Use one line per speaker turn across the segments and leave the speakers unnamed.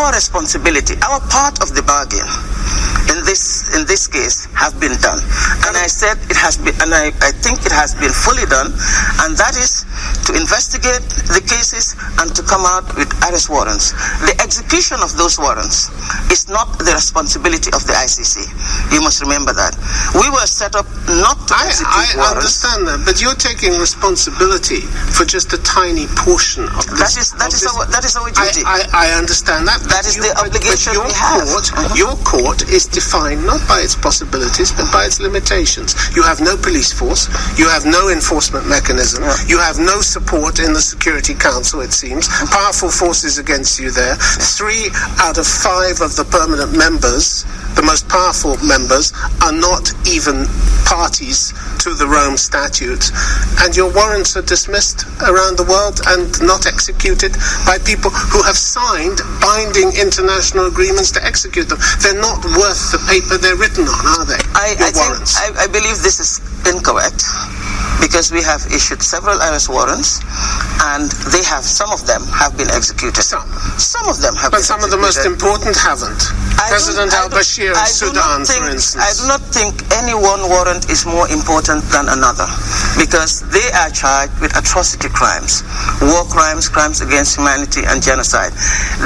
our responsibility, our part of the bargain in this case have been done. And I said it has been, and I think it has been fully done, and that is to investigate the cases and to come out with arrest warrants. The execution of those warrants is not the responsibility of the ICC. You must remember that. We were set up not to execute warrants. I
understand that, but you're taking responsibility for just a tiny portion of this.
That is our duty.
I understand that.
That is the obligation we have.
Your court is defined not by its possibilities, but by its limitations. You have no police force. You have no enforcement mechanism. You have no support in the Security Council, it seems. Powerful forces against you there. 3 out of 5 of the permanent members, the most powerful members, are not even parties to the Rome Statute. And your warrants are dismissed around the world and not executed by people who have signed binding international agreements to execute them. They're not worth the paper they're written on, are they?
I believe this is incorrect, because we have issued several arrest warrants, and some of them have been executed. Some of them have been executed. But
some of the most important haven't. President al-Bashir of Sudan, for instance.
I do not think any one warrant is more important than another, because they are charged with atrocity crimes, war crimes, crimes against humanity, and genocide.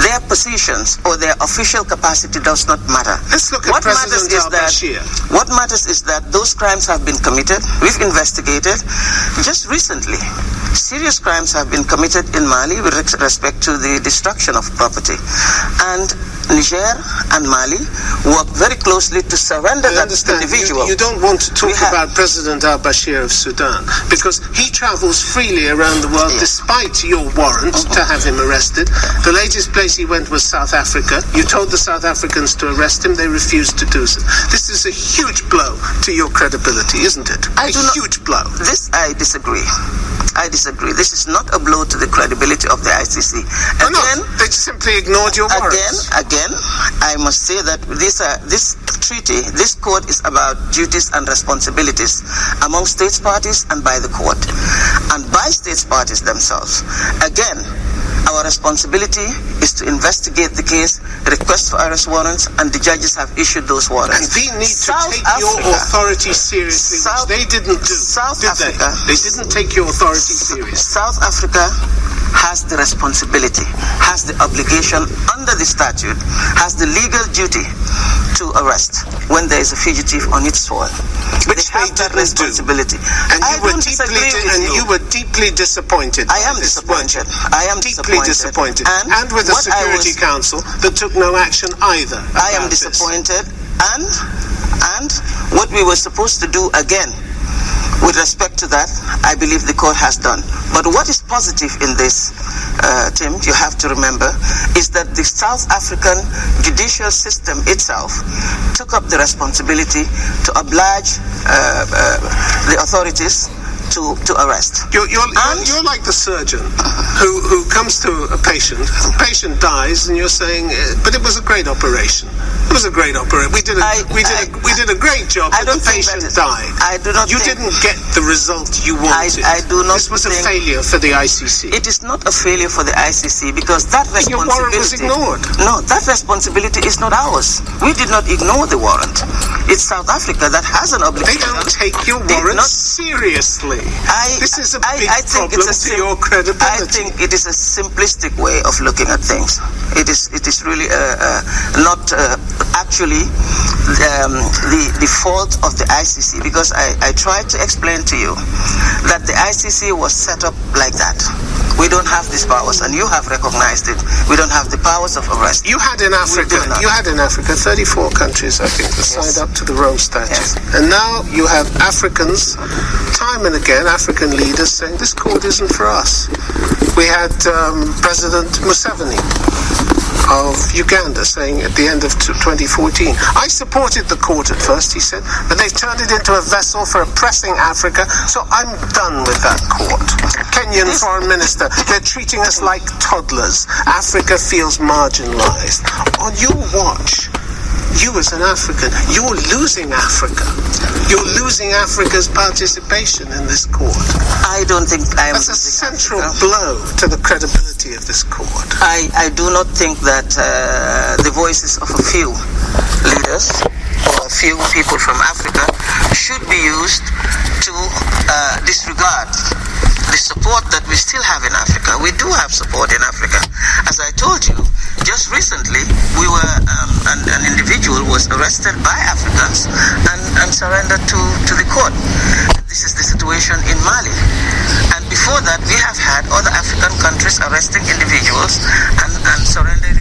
Their positions or their official capacity does not matter.
Let's look at President al-Bashir.
What matters is that those crimes have been committed. We've investigated. Just recently, serious crimes have been committed in Mali with respect to the destruction of property. And Niger and Mali work very closely to surrender that individual.
You don't want to talk about President al-Bashir of Sudan, because he travels freely around the world despite your warrant to have him arrested. The latest place he went was South Africa. You told the South Africans to arrest him. They refused to do so. This is a huge blow to your credibility, isn't it? Huge blow.
This I disagree. This is not a blow to the credibility of the ICC.
Again, they simply ignored your warrants.
Again, I must say that this treaty, this court is about duties and responsibilities among states parties and by the court, and by states parties themselves. Again, our responsibility is to investigate the case, request for arrest warrants, and the judges have issued those warrants.
And we need to take your authority seriously, which they didn't do, did they? They didn't take your authority seriously.
South Africa has the responsibility, has the obligation under the statute, has the legal duty to arrest when there is a fugitive on its soil.
Which they have that responsibility. And you were deeply disappointed.
I am disappointed. I am
deeply disappointed. And with the Security Council that took no action either.
I am disappointed. And what we were supposed to do again, with respect to that, I believe the court has done. But what is positive in this, Tim, you have to remember, is that the South African judicial system itself took up the responsibility to oblige the authorities to arrest.
You're like the surgeon who comes to a patient. The patient dies, and you're saying, "But it was a great operation. It was a great operation. We did a great job. But the patient died. You didn't get the result you wanted.
I do not.
This was a failure for the ICC.
It is not a failure for the ICC, because that responsibility.
Your warrant was ignored.
No, that responsibility is not ours. We did not ignore the warrant. It's South Africa that has an obligation.
They don't take your warrant seriously. This is a big problem to your credibility.
I think it is a simplistic way of looking at things. It is really not actually the fault of the ICC, because I tried to explain to you that the ICC was set up like that. We don't have these powers, and you have recognized it. We don't have the powers of arrest.
You had in Africa 34 countries, I think, that signed up to the Rome Statute. Yes. And now you have Africans, time and again, African leaders saying this court isn't for us. We had President Museveni of Uganda saying at the end of 2014, "I supported the court at first," he said, "but they've turned it into a vessel for oppressing Africa, so I'm done with that court." Kenyan foreign minister, "They're treating us like toddlers. Africa feels marginalized." On your watch, you as an African, you're losing Africa. You're losing Africa's participation in this court.
I don't think I am.
That's a central blow to the credibility of this court.
I do not think that the voices of a few leaders or a few people from Africa should be used to disregard the support that we still have in Africa. We do have support in Africa. As I told you, just recently, we were an individual was arrested by Africans and surrendered to the court. This is the situation in Mali. And before that, we have had other African countries arresting individuals and surrendering